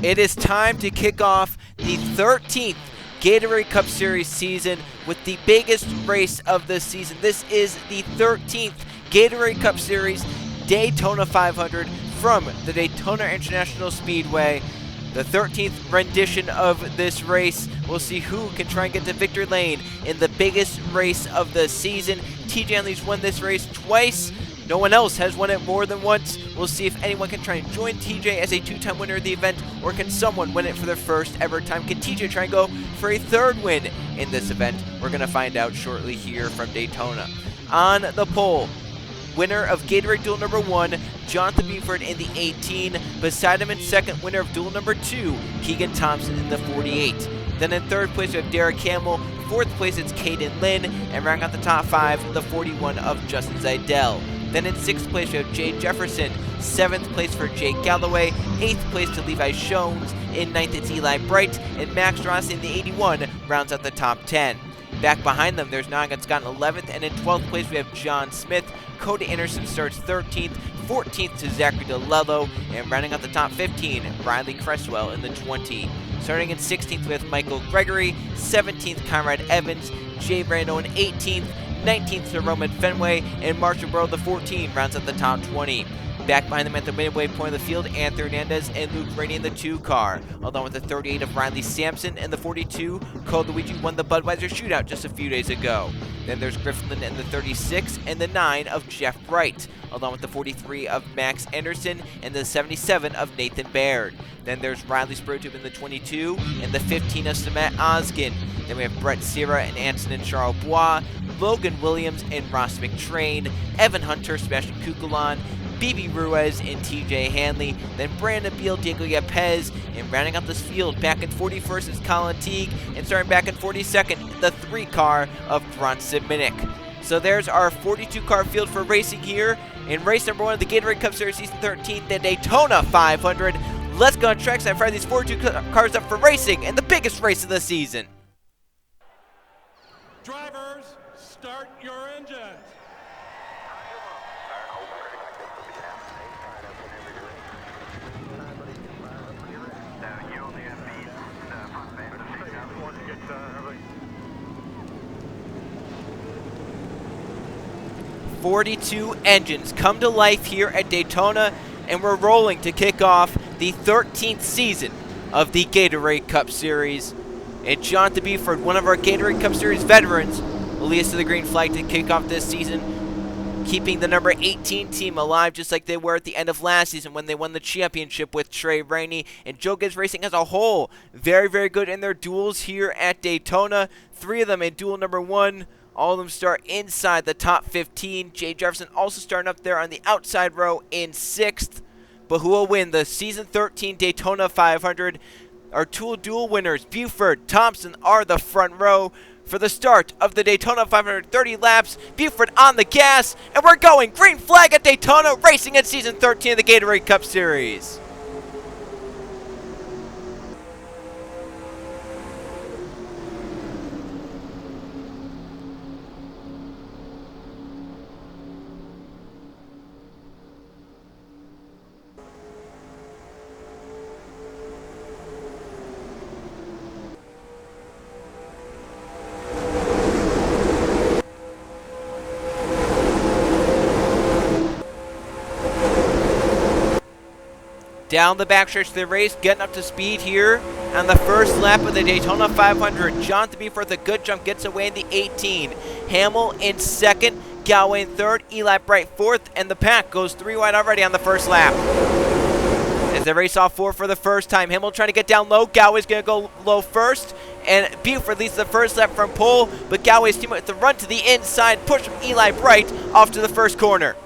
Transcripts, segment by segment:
It is time to kick off the 13th Gatorade Cup Series season with the biggest race of the season. This is the 13th Gatorade Cup Series Daytona 500 from the Daytona International Speedway. The 13th rendition of this race. We'll see who can try and get to victory lane in the biggest race of the season. TJ Henley's won this race twice. No one else has won it more than once. We'll see if anyone can try and join TJ as a two-time winner of the event, or can someone win it for their first ever time? Can TJ try and go for a third win in this event? We're going to find out shortly here from Daytona. On the pole, winner of Gatorade Duel number 1, Jonathan Buford in the 18. Beside him in second, winner of Duel number 2, Keegan Thompson in the 48. Then in third place, we have Derek Hamill. Fourth place, it's Caden Lynn. And rounding out the top 5, the 41 of Justin Zeidel. Then in 6th place, we have Jay Jefferson. 7th place for Jake Galloway. 8th place to Levi Shones. In 9th, it's Eli Bright. And Max Ross in the 81 rounds out the top 10. Back behind them, there's Nagan Scott in 11th. And in 12th place, we have John Smith. Cody Anderson starts 13th. 14th to Zachary DeLello. And rounding out the top 15, Riley Cresswell in the 20. Starting in 16th with Michael Gregory. 17th, Conrad Evans. Jay Brando in 18th. 19th to Roman Fenway, and Marshall Burrow, the 14, rounds out the top 20. Back behind them at the midway point of the field, Anthony Hernandez and Luke Rainey in the 2 car, along with the 38 of Riley Sampson and the 42. Cole Luigi won the Budweiser shootout just a few days ago. Then there's Griffin Lynn in the 36 and the 9 of Jeff Bright, along with the 43 of Max Anderson and the 77 of Nathan Baird. Then there's Riley Sprotube in the 22 and the 15 of Samet Oskin. Then we have Brett Sierra and Anson and Charles Bois, Logan Williams and Ross McTrain, Evan Hunter, Sebastian Kukulon, BB Ruiz and TJ Hanley, then Brandon Beal, Diego Yepes, and rounding out this field, back in 41st is Colin Teague, and starting back in 42nd, the 3 car of Bronson Minnick. So there's our 42-car field for racing here in race number 1 of the Gatorade Cup Series Season 13, the Daytona 500. Let's go on trackside and fire these 42 cars up for racing in the biggest race of the season. Drivers, start your engines. "42 engines come to life here at Daytona, and we're rolling to kick off the 13th season of the Gatorade Cup Series. And Jonathan Buford, one of our Gatorade Cup Series veterans, will lead us to the green flag to kick off this season, keeping the number 18 team alive just like they were at the end of last season when they won the championship with Trey Rainey. And Joe Gibbs Racing as a whole, very, very good in their duels here at Daytona. 3 of them in duel number 1. All of them start inside the top 15. Jay Jefferson also starting up there on the outside row in 6th. But who will win the Season 13 Daytona 500? Our two dual winners, Buford, Thompson, are the front row for the start of the Daytona 530 laps. Buford on the gas, and we're going green flag at Daytona, racing in Season 13 of the Gatorade Cup Series. Down the backstretch of the race, getting up to speed here on the first lap of the Daytona 500. Jonathan Buford, the good jump, gets away in the 18. Hamill in 2nd, Galloway in 3rd, Eli Bright 4th, and the pack goes 3 wide already on the first lap. As they race off 4 for the first time, Hamill trying to get down low. Galloway's going to go low first, and Buford leads the first lap from pole, but Galloway's team with the run to the inside, push from Eli Bright off to the first corner.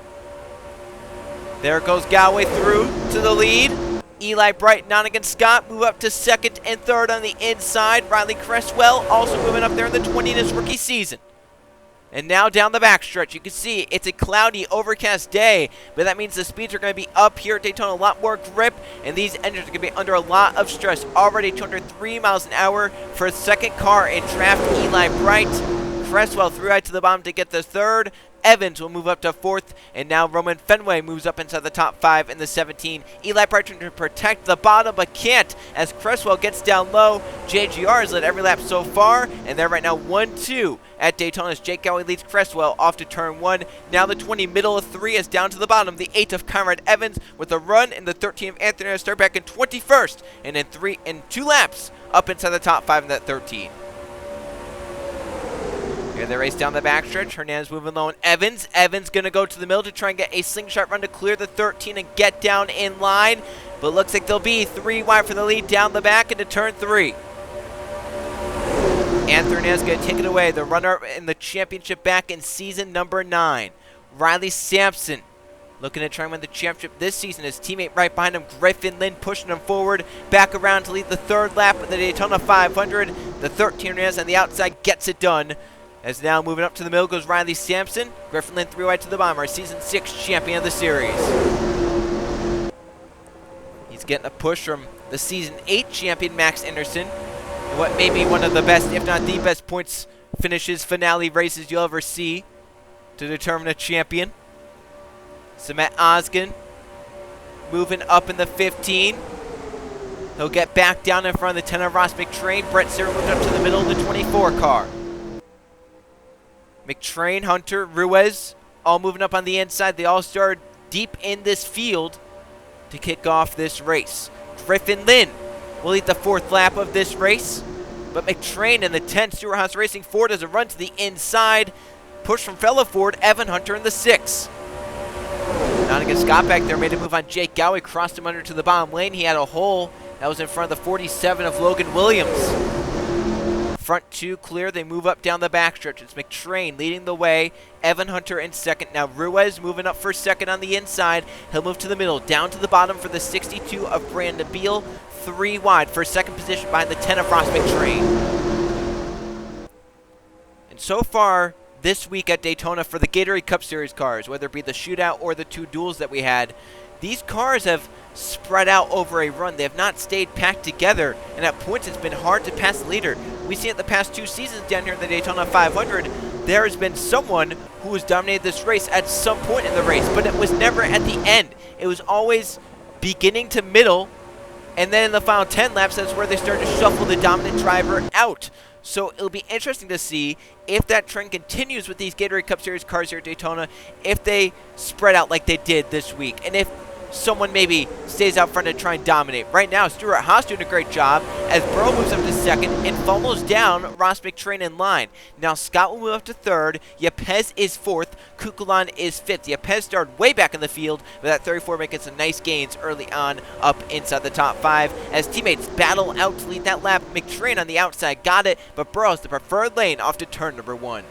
There goes Galloway through to the lead. Eli Bright, Nonigan Scott move up to 2nd and 3rd on the inside. Riley Cresswell also moving up there in the 20 in his rookie season. And now down the backstretch, you can see it's a cloudy, overcast day, but that means the speeds are going to be up here at Daytona, a lot more grip, and these engines are going to be under a lot of stress. Already 203 miles an hour for a second car in draft, Eli Bright. Cresswell through right to the bottom to get the 3rd. Evans will move up to 4th, and now Roman Fenway moves up inside the top 5 in the 17. Eli Bright trying to protect the bottom, but can't as Cresswell gets down low. JGR has led every lap so far, and they're right now 1-2 at Daytona as Jake Gowie leads Cresswell off to turn 1. Now the 20, middle of 3 is down to the bottom. The 8 of Conrad Evans with a run, and the 13 of Anthony start back in 21st, and in 2 laps up inside the top 5 in that 13. Here they race down the backstretch. Hernandez moving low on Evans. Evans going to go to the middle to try and get a slingshot run to clear the 13 and get down in line. But looks like they'll be 3 wide for the lead down the back into turn 3. Anthony Hernandez going to take it away. The runner in the championship back in season number 9. Riley Sampson looking to try and win the championship this season. His teammate right behind him, Griffin Lynn, pushing him forward. Back around to lead the 3rd lap of the Daytona 500. The 13 Hernandez on the outside gets it done. As now moving up to the middle goes Riley Sampson. Griffin Lynn 3 wide to the bottom, our season 6 champion of the series. He's getting a push from the season 8 champion Max Anderson. And what may be one of the best, if not the best, points finishes finale races you'll ever see to determine a champion. Samet Ozgen moving up in the 15. He'll get back down in front of the 10 of Ross McTrain. Brett Sierra moved up to the middle of the 24 car. McTrain, Hunter, Ruiz, all moving up on the inside. They all start deep in this field to kick off this race. Griffin Lynn will lead the 4th lap of this race. But McTrain in the 10, Stewart Haas Racing Ford does a run to the inside. Push from fellow Ford, Evan Hunter in the 6. Donegan Scott back there made a move on Jake Gowie, crossed him under to the bottom lane. He had a hole that was in front of the 47 of Logan Williams. Front 2 clear, they move up down the backstretch. It's McTrain leading the way, Evan Hunter in 2nd. Now Ruiz moving up for 2nd on the inside. He'll move to the middle, down to the bottom for the 62 of Brandon Beal. 3 wide for 2nd position behind the 10 of Ross McTrain. And so far this week at Daytona for the Gatorade Cup Series cars, whether it be the shootout or the 2 duels that we had, these cars have spread out over a run. They have not stayed packed together, and at points it's been hard to pass the leader. We've seen it the past 2 seasons down here in the Daytona 500. There has been someone who has dominated this race at some point in the race, but it was never at the end. It was always beginning to middle, and then in the final 10 laps, that's where they start to shuffle the dominant driver out. So it'll be interesting to see if that trend continues with these Gatorade Cup Series cars here at Daytona, if they spread out like they did this week, and if someone maybe stays out front and try and dominate. Right now, Stewart Haas doing a great job as Burrow moves up to 2nd and follows down Ross McTrain in line. Now Scott will move up to 3rd. Yepes is 4th. Kukulon is 5th. Yepes started way back in the field, but that 34 making some nice gains early on up inside the top 5 as teammates battle out to lead that lap. McTrain on the outside got it, but Burrow's the preferred lane off to turn number 1.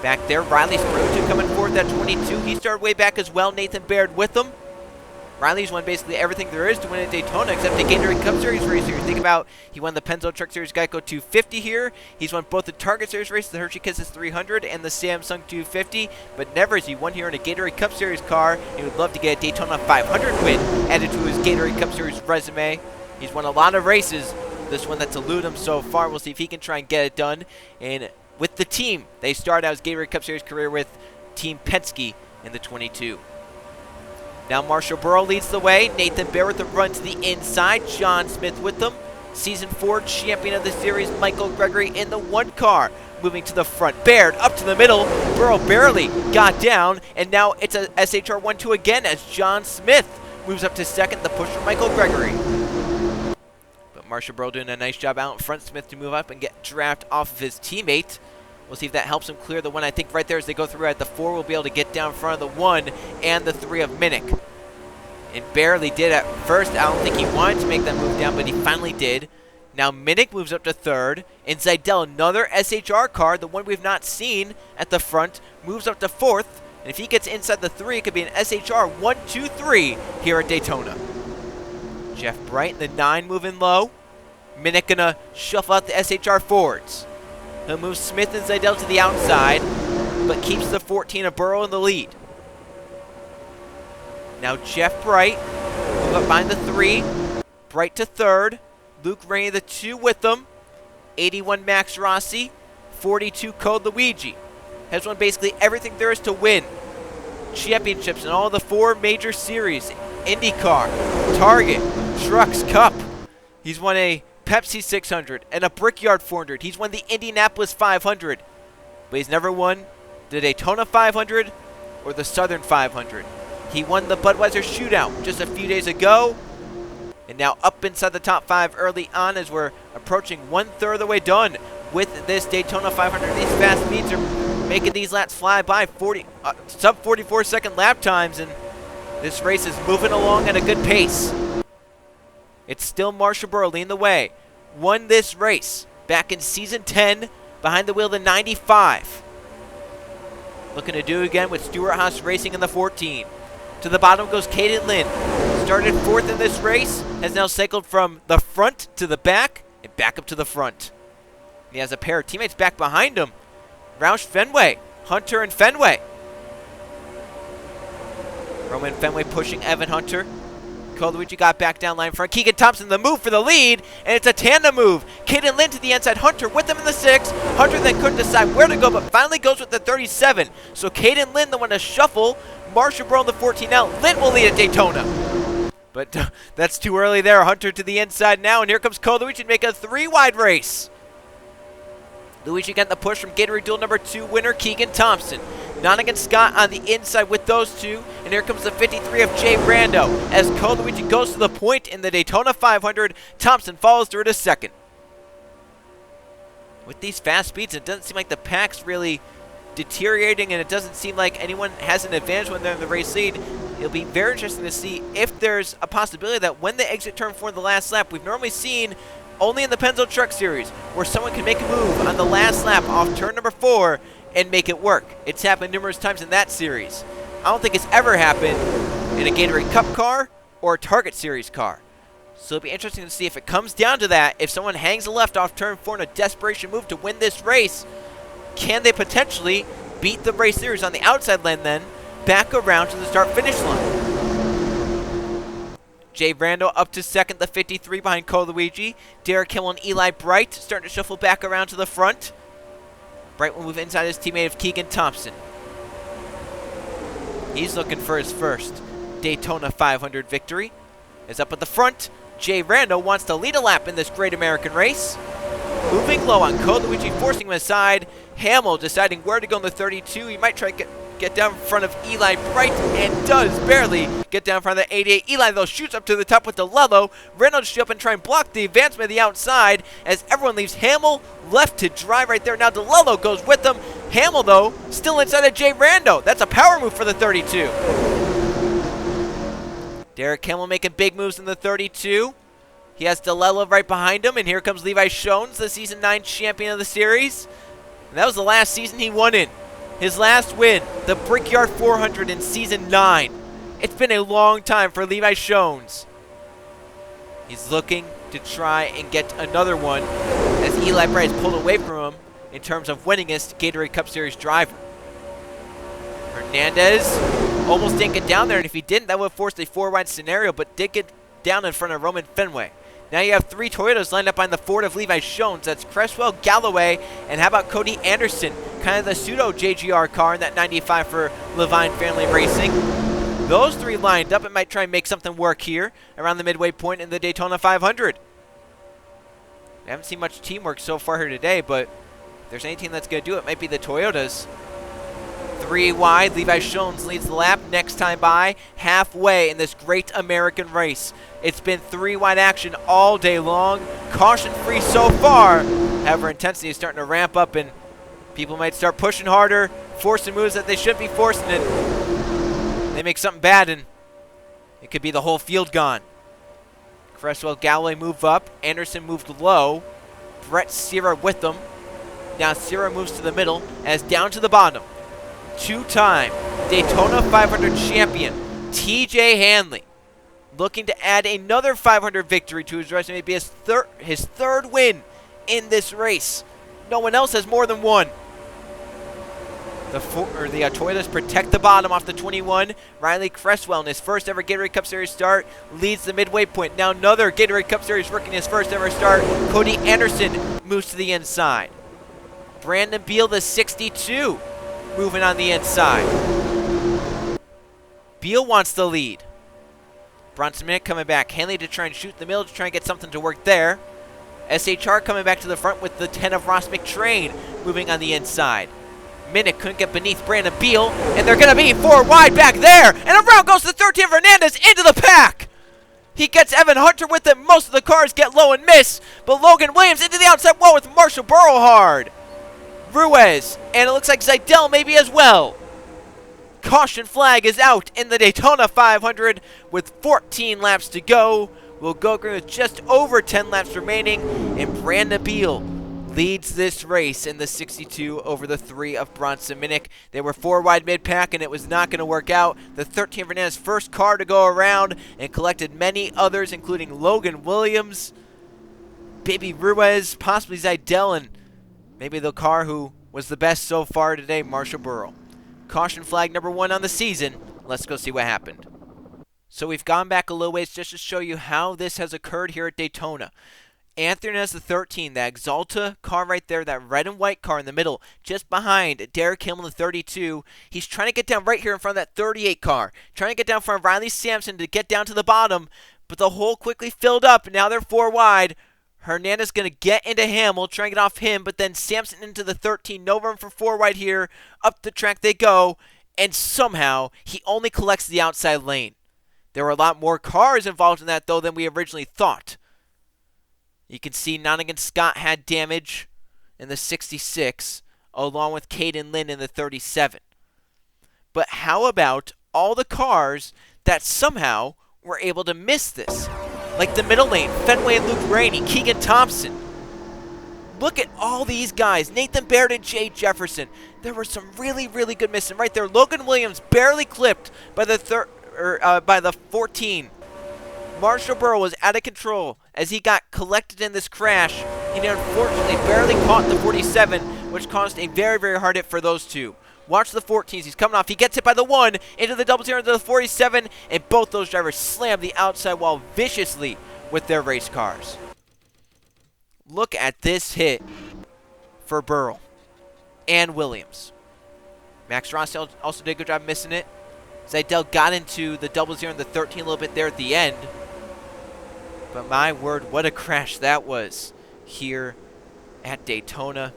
Back there, Riley Spruce coming forward at 22. He started way back as well. Nathan Baird with him. Riley's won basically everything there is to win at Daytona except the Gatorade Cup Series race here. Think about, he won the Pennzoil Truck Series Geico 250 here. He's won both the Target Series race, the Hershey Kisses 300, and the Samsung 250. But never has he won here in a Gatorade Cup Series car. He would love to get a Daytona 500 win added to his Gatorade Cup Series resume. He's won a lot of races. This one that's eluded him so far. We'll see if he can try and get it done. And with the team, they started out his Gatorade Cup Series career with Team Penske in the 22. Now Marshall Burrow leads the way. Nathan Baird with a run to the inside. John Smith with them. Season 4 champion of the series, Michael Gregory in the 1 car. Moving to the front. Baird up to the middle. Burrow barely got down. And now it's a SHR 1-2 again as John Smith moves up to 2nd. The push from Michael Gregory. Marshall Burrow doing a nice job out in front. Smith to move up and get draft off of his teammate. We'll see if that helps him clear the 1. I think right there as they go through at the 4, we'll be able to get down in front of the 1 and the 3 of Minnick. And barely did at first. I don't think he wanted to make that move down, but he finally did. Now Minnick moves up to 3rd. And Zidell, another SHR car, the one we've not seen at the front, moves up to 4th. And if he gets inside the 3, it could be an SHR 1-2-3 here at Daytona. Jeff Bright in the 9 moving low. Minnick gonna shuffle out the SHR Fords. He'll move Smith and Zidell to the outside, but keeps the 14 of Burrow in the lead. Now Jeff Bright, move up behind the 3. Bright to 3rd. Luke Rainey the 2 with them. 81 Max Rossi. 42 Code Luigi. has won basically everything there is to win. Championships in all the 4 major series. IndyCar, Target, Trucks Cup. He's won a Pepsi 600 and a Brickyard 400. He's won the Indianapolis 500. But he's never won the Daytona 500 or the Southern 500. He won the Budweiser Shootout just a few days ago. And now up inside the top 5 early on as we're approaching 1/3 of the way done with this Daytona 500. These fast speeds are making these laps fly by, sub 44-second lap times, and this race is moving along at a good pace. It's still Marshall Burrow leading the way. Won this race back in season 10 behind the wheel of the 95. Looking to do again with Stewart-Haas Racing in the 14. To the bottom goes Caden Lynn. Started 4th in this race, has now cycled from the front to the back and back up to the front. He has a pair of teammates back behind him. Roush Fenway, Hunter and Fenway. Roman Fenway pushing Evan Hunter. Colucci got back down line front. Keegan Thompson the move for the lead, and it's a tandem move. Caden Lynn to the inside, Hunter with him in the 6. Hunter then couldn't decide where to go, but finally goes with the 37. So Caden Lynn the one to shuffle. Marshall Burrow in the 14 now. Lynn will lead at Daytona. But that's too early there. Hunter to the inside now, and here comes Colucci to make a 3-wide race. Luigi getting the push from Gatorade Duel number 2 winner Keegan Thompson. Nonigan Scott on the inside with those two. And here comes the 53 of Jay Brando. As Colucci goes to the point in the Daytona 500, Thompson follows through to second. With these fast speeds, it doesn't seem like the pack's really deteriorating, and it doesn't seem like anyone has an advantage when they're in the race lead. It'll be very interesting to see if there's a possibility that when they exit turn 4 in the last lap, we've normally seen only in the Pennzoil Truck Series, where someone can make a move on the last lap off turn number 4 and make it work. It's happened numerous times in that series. I don't think it's ever happened in a Gatorade Cup car or a Target Series car. So it'll be interesting to see if it comes down to that. If someone hangs a left off turn 4 in a desperation move to win this race, can they potentially beat the race series on the outside lane then, back around to the start-finish line? Jay Brando up to second, the 53 behind Colucci. Derek Hill and Eli Bright starting to shuffle back around to the front. Bright will move inside his teammate of Keegan Thompson. He's looking for his first Daytona 500 victory. Is up at the front. Jay Brando wants to lead a lap in this great American race. Moving low on Colucci, forcing him aside. Hamill deciding where to go in the 32. He might try to get down in front of Eli Bright, and does barely get down in front of the 88. Eli, though, shoots up to the top with DeLello. Reynolds shoot up and try and block the advancement of the outside as everyone leaves Hamill left to drive right there. Now DeLello goes with them. Hamill, though, still inside of Jay Brando. That's a power move for the 32. Derek Hamill making big moves in the 32. He has DeLello right behind him, and here comes Levi Shones, the Season 9 champion of the series. And that was the last season he won in. His last win, the Brickyard 400 in Season 9. It's been a long time for Levi Shones. He's looking to try and get another one as Eli Bright is pulled away from him in terms of winningest Gatorade Cup Series driver. Hernandez almost didn't get down there, and if he didn't, that would have forced a 4-wide scenario, but did get down in front of Roman Fenway. Now you have 3 Toyotas lined up on the Ford of Levi Shones. That's Cresswell, Galloway, and how about Cody Anderson? Kind of the pseudo JGR car in that 95 for Levine Family Racing. Those 3 lined up and might try and make something work here around the midway point in the Daytona 500. We haven't seen much teamwork so far here today, but if there's any team that's going to do it, it might be the Toyotas. 3 wide, Levi Shones leads the lap. Next time by, halfway in this great American race. It's been 3 wide action all day long. Caution free so far. However, intensity is starting to ramp up, and people might start pushing harder, forcing moves that they shouldn't be forcing it. They make something bad, and it could be the whole field gone. Cresswell, Galloway move up. Anderson moved low. Brett Sierra with them. Now Sierra moves to the middle, as down to the bottom. 2-time Daytona 500 champion TJ Hanley, looking to add another 500 victory to his resume. Maybe his third win in this race. No one else has more than one. The Toyotas protect the bottom off the 21. Riley Cresswell in his first ever Gatorade Cup Series start leads the midway point. Now another Gatorade Cup Series rookie in his first ever start. Cody Anderson moves to the inside. Brandon Beal, the 62, moving on the inside. Beal wants the lead. Bronson Minnick coming back. Hanley to try and shoot the middle to try and get something to work there. SHR coming back to the front with the 10 of Ross McTrain moving on the inside. Minnick couldn't get beneath Brandon Beal, and they're going to be 4 wide back there. And around goes the 13 Fernandez into the pack. He gets Evan Hunter with it. Most of the cars get low and miss, but Logan Williams into the outside wall with Marshall Burrowhard. Ruiz, and it looks like Zidell maybe as well. Caution flag is out in the Daytona 500 with 14 laps to go. We'll go green with just over 10 laps remaining, and Brandon Beal leads this race in the 62 over the 3 of Bronson Minnick. They were 4 wide mid-pack, and it was not going to work out. The 13 Fernandez first car to go around and collected many others, including Logan Williams, Baby Ruiz, possibly Zidell, and maybe the car who was the best so far today, Marshall Burrow. Caution flag number 1 on the season. Let's go see what happened. So we've gone back a little ways just to show you how this has occurred here at Daytona. Anthony has the 13, that Exalta car right there, that red and white car in the middle, just behind Derek Hill in the 32. He's trying to get down right here in front of that 38 car, trying to get down in front of Riley Sampson to get down to the bottom, but the hole quickly filled up, and now they're 4 wide. Hernandez going to get into Hamill, try and get off him, but then Sampson into the 13. No room for 4 wide here. Up the track they go, and somehow he only collects the outside lane. There were a lot more cars involved in that, though, than we originally thought. You can see Nonigan Scott had damage in the 66, along with Caden Lynn in the 37. But how about all the cars that somehow were able to miss this? Like the middle lane, Fenway and Luke Rainey, Keegan Thompson. Look at all these guys. Nathan Baird and Jay Jefferson. There were some really, really good missing right there. Logan Williams barely clipped by the 14. Marshall Burrow was out of control as he got collected in this crash, and he unfortunately barely caught the 47, which caused a very, very hard hit for those two. Watch the 14s. He's coming off. He gets hit by the 1 into the double zero into the 47, and both those drivers slam the outside wall viciously with their race cars. Look at this hit for Burrow and Williams. Max Rossi also did a good job missing it. Zidell got into the double zero in the 13 a little bit there at the end. But my word, what a crash that was here at Daytona.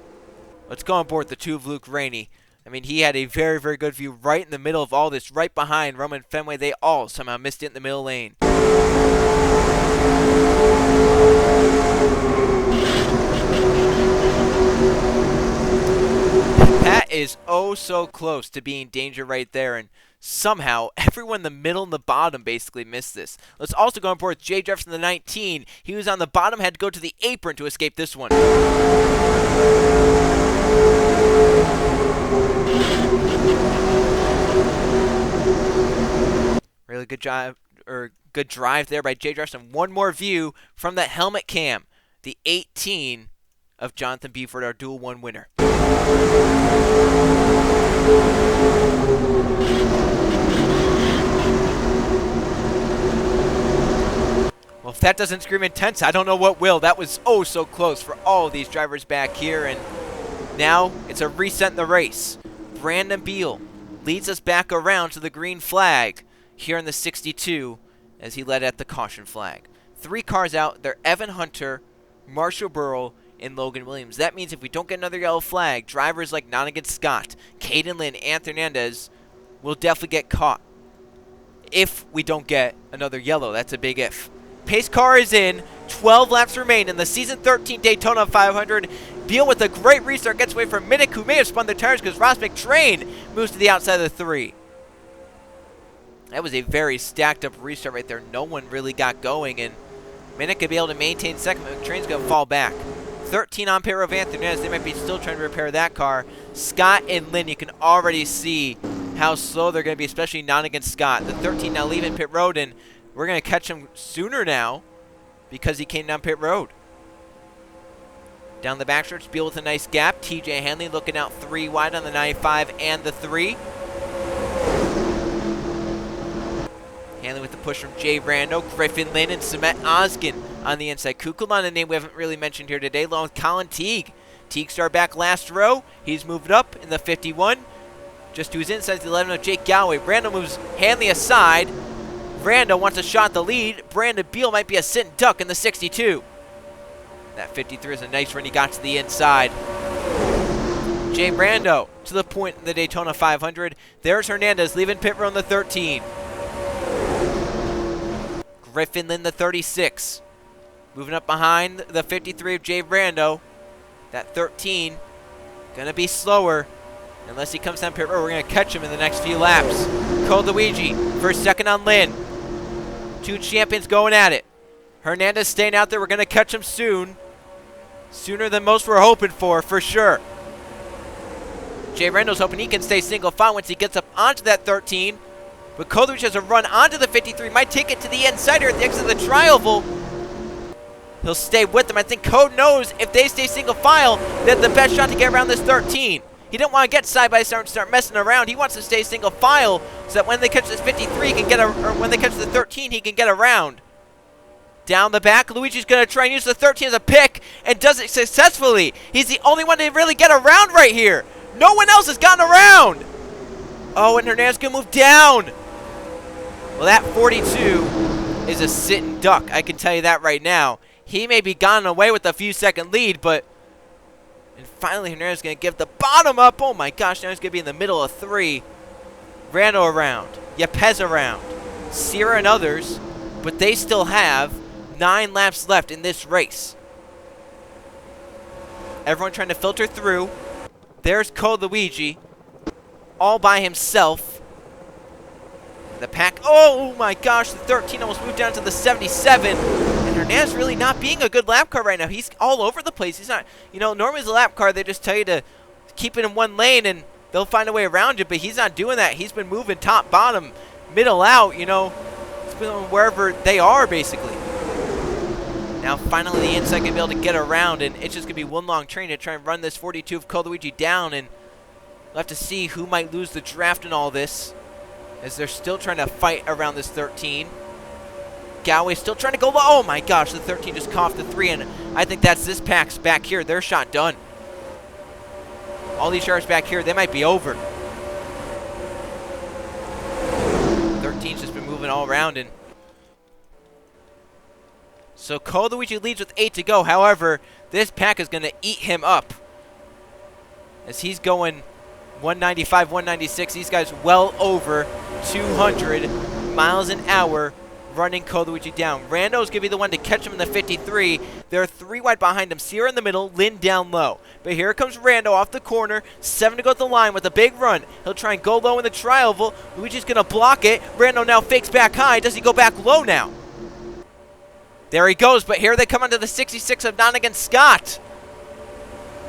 Let's go on board the 2 of Luke Rainey. I mean, he had a very, very good view right in the middle of all this, right behind Roman Fenway. They all somehow missed it in the middle lane. That is oh so close to being danger right there, and somehow everyone in the middle and the bottom basically missed this. Let's also go on board with Jay Jefferson, the 19. He was on the bottom, had to go to the apron to escape this one. Really good job, or good drive there by Jay Jefferson. One more view from that helmet cam. The 18 of Jonathan Buford, our dual 1 winner. Well, if that doesn't scream intense, I don't know what will. That was oh so close for all of these drivers back here, and now it's a reset in the race. Brandon Beal leads us back around to the green flag here in the 62 as he led at the caution flag. 3 cars out. They're Evan Hunter, Marshall Burrow, and Logan Williams. That means if we don't get another yellow flag, drivers like Nonigan Scott, Caden Lynn, Anthony Hernandez will definitely get caught. If we don't get another yellow, that's a big if. Pace car is in. 12 laps remain in the Season 13 Daytona 500. Beal with a great restart gets away from Minnick, who may have spun the tires because Ross McTrain moves to the outside of the 3. That was a very stacked up restart right there. No one really got going, and Minnick could be able to maintain second, but McTrain's going to fall back. 13 on pit road of Anthony Hernandez. They might be still trying to repair that car. Scott and Lynn, you can already see how slow they're going to be, especially not against Scott. The 13 now leaving pit road, and we're going to catch him sooner now because he came down pit road. Down the backstretch, Beal with a nice gap. TJ Hanley looking out 3 wide on the 95 and the 3. Hanley with the push from Jay Rando, Griffin Lynn, and Samet Oskin on the inside. Kukulon, a name we haven't really mentioned here today, along with Colin Teague. Teague started back last row. He's moved up in the 51. just to his inside, the 11 of Jake Galloway. Brando moves Hanley aside. Brando wants a shot at the lead. Brandon Beal might be a sit and duck in the 62. That 53 is a nice run. He got to the inside. Jay Brando to the point in the Daytona 500. There's Hernandez leaving pit road in the 13. Griffin Lynn the 36. Moving up behind the 53 of Jay Brando. That 13 gonna be slower. Unless he comes down pit road, we're gonna catch him in the next few laps. Cole Luigi first second on Lynn. Two champions going at it. Hernandez staying out there. We're gonna catch him soon. Sooner than most were hoping for sure. Jay Brando's hoping he can stay single file once he gets up onto that 13. But Koldewich has a run onto the 53. Might take it to the inside here at the exit of the tri-oval. He'll stay with them. I think Code knows if they stay single file, that the best shot to get around this 13. He didn't want to get side by side and start messing around. He wants to stay single file so that when they catch this 53, he can get or when they catch the 13, he can get around. Down the back, Luigi's going to try and use the 13 as a pick and does it successfully. He's the only one to really get around right here. No one else has gotten around. Oh, and Hernandez going to move down. Well, that 42 is a sit and duck. I can tell you that right now. He may be gone away with a few second lead, but... And finally, Hernandez is going to give the bottom up. Oh, my gosh. Now he's going to be in the middle of 3. Rando around. Yepez around. Sierra and others. But they still have 9 laps left in this race. Everyone trying to filter through. There's Code Luigi. All by himself. The pack. Oh, my gosh. The 13 almost moved down to the 77. And Hernandez really not being a good lap car right now. He's all over the place. He's not, you know, normally as a lap car, they just tell you to keep it in one lane and they'll find a way around it, but he's not doing that. He's been moving top, bottom, middle out, you know. He's been wherever they are, basically. Now, finally, the inside going to be able to get around, and it's just going to be one long train to try and run this 42 of Coluigi down, and we'll have to see who might lose the draft in all this, as they're still trying to fight around this 13. Galway's still trying to go low. Oh, my gosh, the 13 just coughed the 3, and I think that's this pack's back here. Their shot done. All these yards back here, they might be over. 13's just been moving all around, and so Coluigi leads with 8 to go. However, this pack is going to eat him up as he's going 195, 196. These guys well over 200 miles an hour running Coluigi down. Rando's going to be the one to catch him in the 53. There are 3 wide behind him. Sierra in the middle, Lynn down low. But here comes Rando off the corner. 7 to go at the line with a big run. He'll try and go low in the tri-oval. Luigi's going to block it. Rando now fakes back high. Does he go back low now? There he goes, but here they come onto the 66 of Nonigan Scott.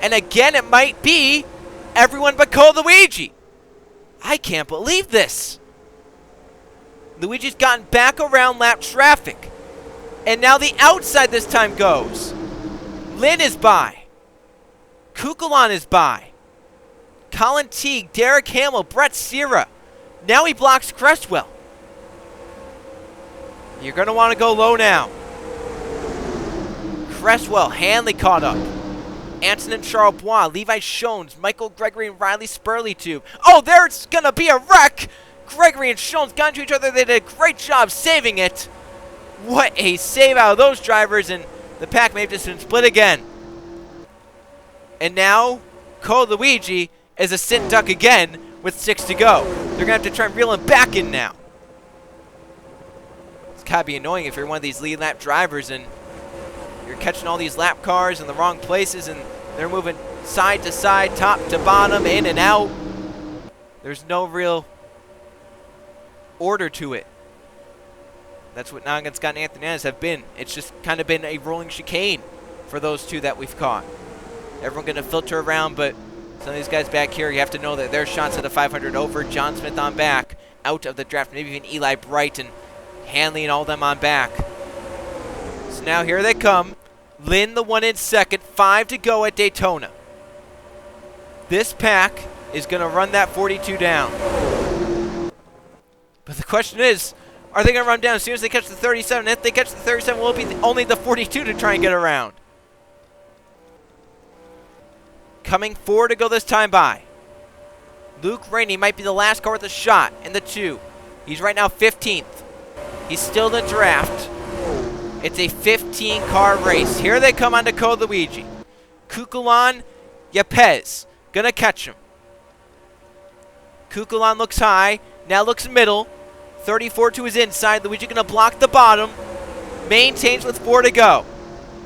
And again, it might be everyone but Coluigi. I can't believe this. Luigi's gotten back around lap traffic. And now the outside this time goes. Lynn is by. Kukulon is by. Colin Teague, Derek Hamill, Brett Sierra. Now he blocks Cresswell. You're going to want to go low now. Cresswell, Hanley caught up. Anson and Charlebois, Levi Shones, Michael Gregory and Riley Spurley-Tube. Oh, there's going to be a wreck. Gregory and Shones got into each other. They did a great job saving it. What a save out of those drivers, and the pack may have just been split again. And now, Coluigi is a sit duck again with 6 to go. They're going to have to try and reel him back in now. It's got to be annoying if you're one of these lead lap drivers and you're catching all these lap cars in the wrong places and they're moving side to side, top to bottom, in and out. There's no real order to it. That's what Nonigan Scott and Anthony Hernandez have been. It's just kind of been a rolling chicane for those two that we've caught. Everyone going to filter around, but some of these guys back here, you have to know that their shots at the 500 over. John Smith on back, out of the draft. Maybe even Eli Bright and Hanley and all them on back. So now here they come. Lynn the one in second, 5 to go at Daytona. This pack is going to run that 42 down. But the question is, are they going to run down as soon as they catch the 37? If they catch the 37, will it be only the 42 to try and get around? Coming 4 to go this time by. Luke Rainey might be the last car with a shot in the 2. He's right now 15th. He's still in the draft. It's a 15-car race. Here they come on to Code Luigi. Kukulon, Yepes. Gonna catch him. Kukulon looks high. Now looks middle. 34 to his inside. Luigi gonna block the bottom. Maintains with 4 to go.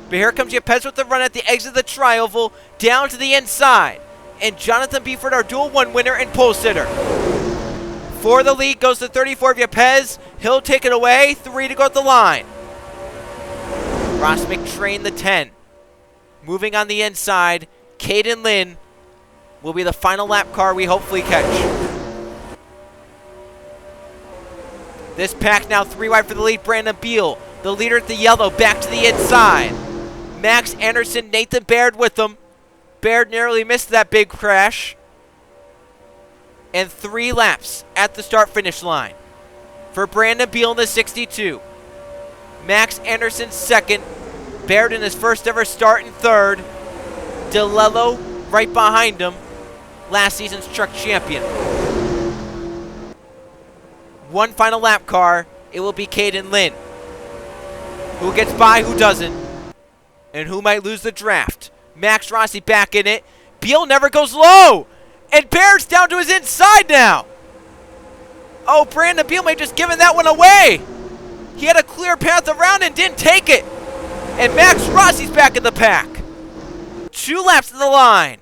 But here comes Yepes with the run at the exit of the tri-oval. Down to the inside. And Jonathan Beeford, our dual 1 winner and pole sitter. For the lead goes to 34 of Yepes. He'll take it away. 3 to go at the line. Ross McTrain, the 10. Moving on the inside. Caden Lynn will be the final lap car we hopefully catch. This pack now 3 wide for the lead. Brandon Beal, the leader at the yellow, back to the inside. Max Anderson, Nathan Baird with them. Baird narrowly missed that big crash. And 3 laps at the start-finish line for Brandon Beal in the 62. Max Anderson second. Baird in his first ever start in third. DeLello right behind him. Last season's truck champion. 1 final lap car. It will be Caden Lynn. Who gets by, who doesn't. And who might lose the draft. Max Rossi back in it. Beal never goes low. And Baird's down to his inside now. Oh, Brandon Beal may have just given that one away. He had a clear path around and didn't take it. And Max Rossi's back in the pack. 2 laps to the line.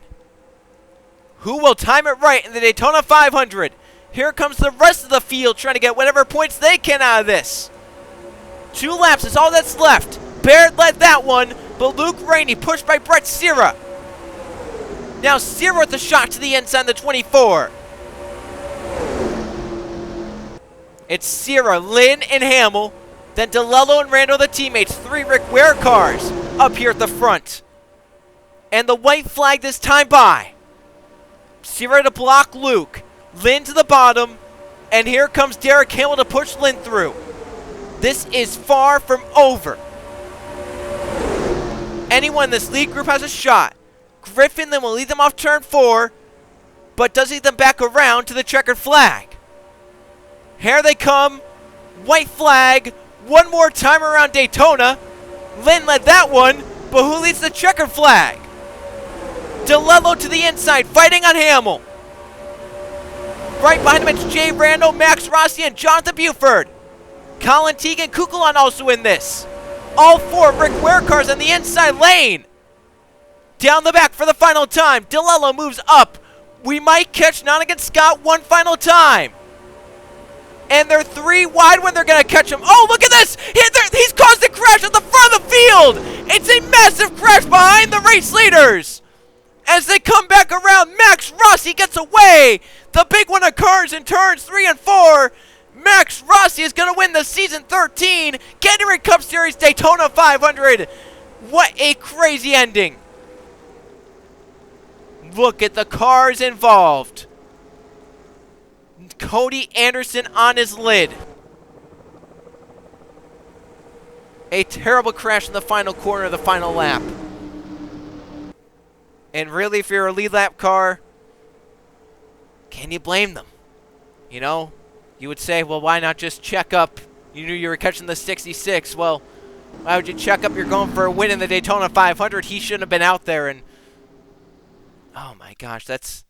Who will time it right in the Daytona 500? Here comes the rest of the field trying to get whatever points they can out of this. 2 laps is all that's left. Baird led that one, but Luke Rainey pushed by Brett Sierra. Now Sierra with a shot to the inside of the 24. It's Sierra, Lynn, and Hamill. Then DeLello and Randall, the teammates. 3 Rick Ware cars up here at the front. And the white flag this time by. Sierra to block Luke. Lynn to the bottom. And here comes Derek Hamill to push Lynn through. This is far from over. Anyone in this lead group has a shot. Griffin then will lead them off turn 4, but does lead them back around to the checkered flag. Here they come. White flag. 1 more time around Daytona. Lynn led that one, but who leads the checkered flag? DeLello to the inside, fighting on Hamill. Right behind him, it's Jay Randall, Max Rossi, and Jonathan Buford. Colin Teagan, Kukulon also in this. All 4 Rick Ware cars on the inside lane. Down the back for the final time. DeLello moves up. We might catch Nonigan Scott 1 final time. And they're 3 wide when they're going to catch him. Oh, look at this. He's caused a crash at the front of the field. It's a massive crash behind the race leaders. As they come back around, Max Rossi gets away. The big one of cars in turns 3 and 4. Max Rossi is going to win the Season 13 Gatorade Cup Series Daytona 500. What a crazy ending. Look at the cars involved. Cody Anderson on his lid. A terrible crash in the final corner of the final lap. And really, if you're a lead lap car, can you blame them? You know, you would say, well, why not just check up? You knew you were catching the 66. Well, why would you check up? You're going for a win in the Daytona 500. He shouldn't have been out there. And oh my gosh, that's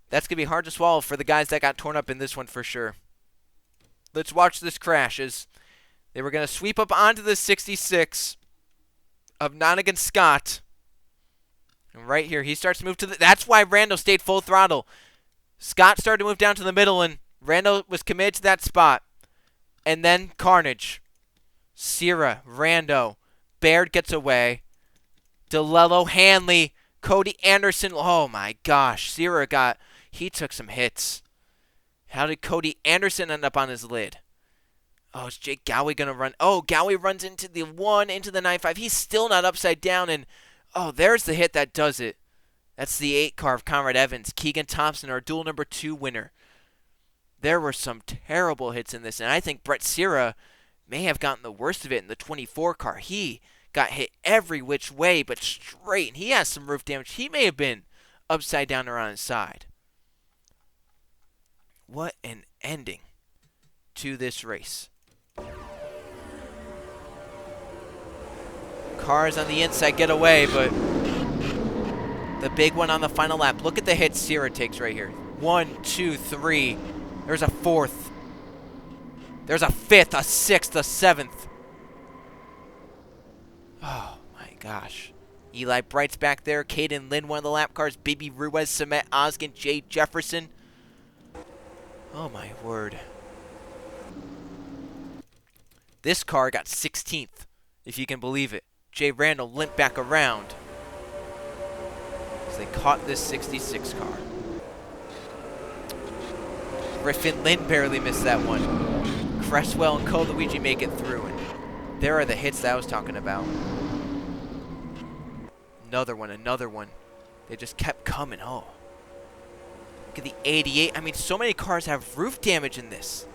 going to be hard to swallow for the guys that got torn up in this one for sure. Let's watch this crash as they were going to sweep up onto the 66 of Nonigan Scott. And right here, he starts to move to the... That's why Randall stayed full throttle. Scott started to move down to the middle, and Randall was committed to that spot. And then carnage. Sierra, Rando, Baird gets away. DeLello, Hanley, Cody Anderson. Oh my gosh, Sierra he took some hits. How did Cody Anderson end up on his lid? Oh, is Jake Gowie going to run? Oh, Gowie runs into the 1, into the 9.5. He's still not upside down, and oh, there's the hit that does it. That's the 8 car of Conrad Evans. Keegan Thompson, our dual number 2 winner. There were some terrible hits in this, and I think Brett Sierra may have gotten the worst of it in the 24 car. He got hit every which way, but straight. And he has some roof damage. He may have been upside down or on his side. what an ending to this race. Cars on the inside get away, but the big one on the final lap. Look at the hits Sierra takes right here. 1, 2, 3. There's a fourth. There's a fifth, a sixth, a seventh. Oh my gosh. Eli Bright's back there. Caden Lynn, one of the lap cars. Baby Ruiz, Samet Oskin, Jay Jefferson. Oh my word. This car got 16th, if you can believe it. Jay Randall limped back around as they caught this 66 car. Griffin Lynn barely missed that one. Cresswell and Cole Luigi make it through, and there are the hits that I was talking about. Another one, another one. They just kept coming. Oh. Look at the 88. I mean, so many cars have roof damage in this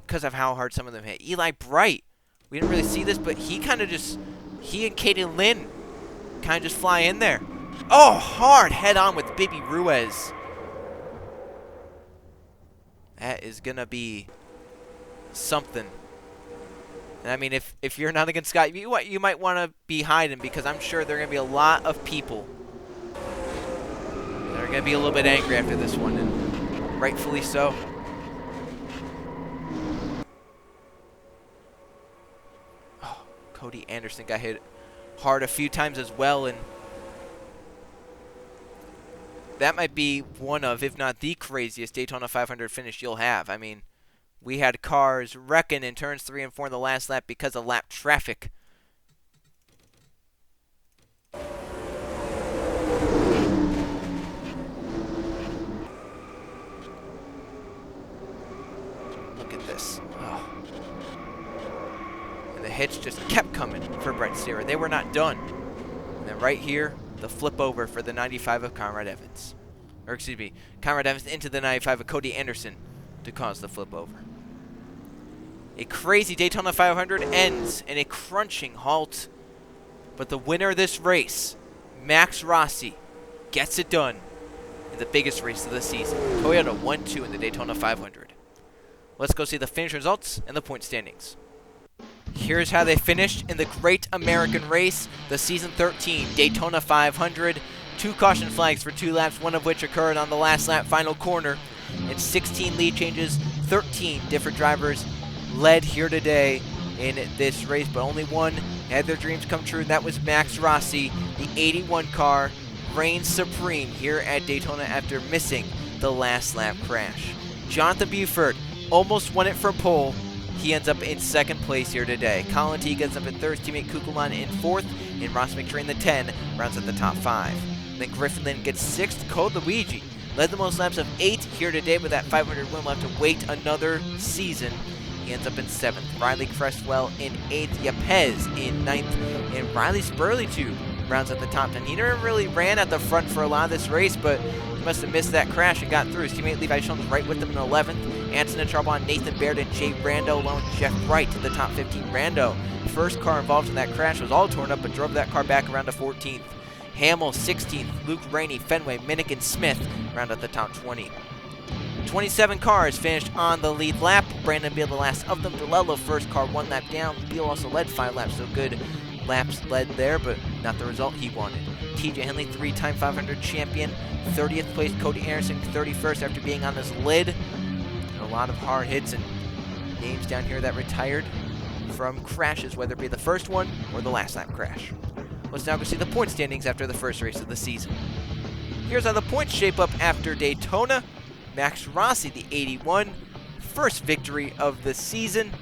because of how hard some of them hit. Eli Bright. We didn't really see this, but he kind of just... He and Caden Lynn kind of just fly in there. Oh, hard head on with Baby Ruiz. That is going to be something. And I mean, if you're not against Scott, you might want to be hiding, because I'm sure there are going to be a lot of people that are going to be a little bit angry after this one, and rightfully so. Cody Anderson got hit hard a few times as well, and that might be one of, if not the craziest Daytona 500 finish you'll have. I mean, we had cars wrecking in turns 3 and 4 in the last lap because of lap traffic. Look at this. Oh. And the hits just kept coming for Brett Sierra. They were not done. And then right here, the flip over for the 95 of Conrad Evans. Or excuse me, Conrad Evans into the 95 of Cody Anderson to cause the flip over. A crazy Daytona 500 ends in a crunching halt. But the winner of this race, Max Rossi, gets it done in the biggest race of the season. Toyota 1-2 in the Daytona 500. Let's go see the finish results and the point standings. Here's how they finished in the Great American Race, the Season 13 Daytona 500. 2 caution flags for 2 laps, one of which occurred on the last lap final corner. And 16 lead changes, 13 different drivers led here today in this race, but only one had their dreams come true, and that was Max Rossi. The 81 car reigns supreme here at Daytona after missing the last lap crash. Jonathan Buford almost won it from pole. He ends up in 2nd place here today. Colin T gets up in 3rd, teammate Kukulon in 4th, and Ross McTrain, the 10, rounds at the top 5. Then Griffin Lynn gets 6th. Cole Luigi led the most laps of 8 here today, with that 500 win. We'll have to wait another season. He ends up in 7th. Riley Cresswell in 8th. Yepes in 9th. And Riley Spurley, rounds at the top 10. He never really ran at the front for a lot of this race, but he must have missed that crash and got through. His teammate Levi Schoen's right with him in 11th. Anson and Charbon, Nathan Baird, and Jay Rando, along with Jeff Wright to the top 15. Rando, first car involved in that crash, was all torn up, but drove that car back around to 14th. Hamill, 16th. Luke Rainey, Fenway, Minnick, and Smith round at the top 20. 27 cars finished on the lead lap. Brandon Beal, the last of them. DeLello, first car, 1 lap down. Beal also led 5 laps, so good laps led there, but not the result he wanted. TJ Henley, 3-time 500 champion. 30th place. Cody Anderson, 31st after being on this lid. And a lot of hard hits and names down here that retired from crashes, whether it be the first one or the last lap crash. Let's now go see the point standings after the first race of the season. Here's how the points shape up after Daytona. Max Rossi, the 81, first victory of the season.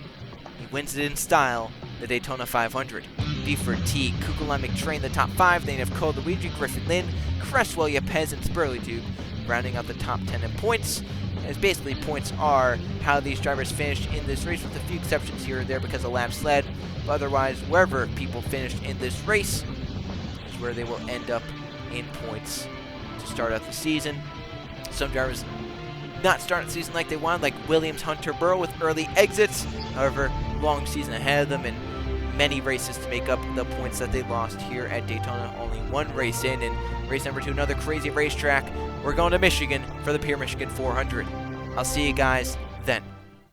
He wins it in style, the Daytona 500. Buford, T, Kukulon, McTrain, the top 5. Then you have Cole Luigi, Griffin Lynn, Cresswell, Yepes, and Spurley, rounding out the top 10 in points. As basically points are how these drivers finished in this race, with a few exceptions here and there because of laps led. But otherwise, wherever people finished in this race is where they will end up in points to start out the season. Some drivers not starting the season like they wanted, like Williams, Hunter, Burrow with early exits. However, long season ahead of them and many races to make up the points that they lost here at Daytona. Only 1 race in, and race number 2, another crazy racetrack. We're going to Michigan for the Pure Michigan 400. I'll see you guys then.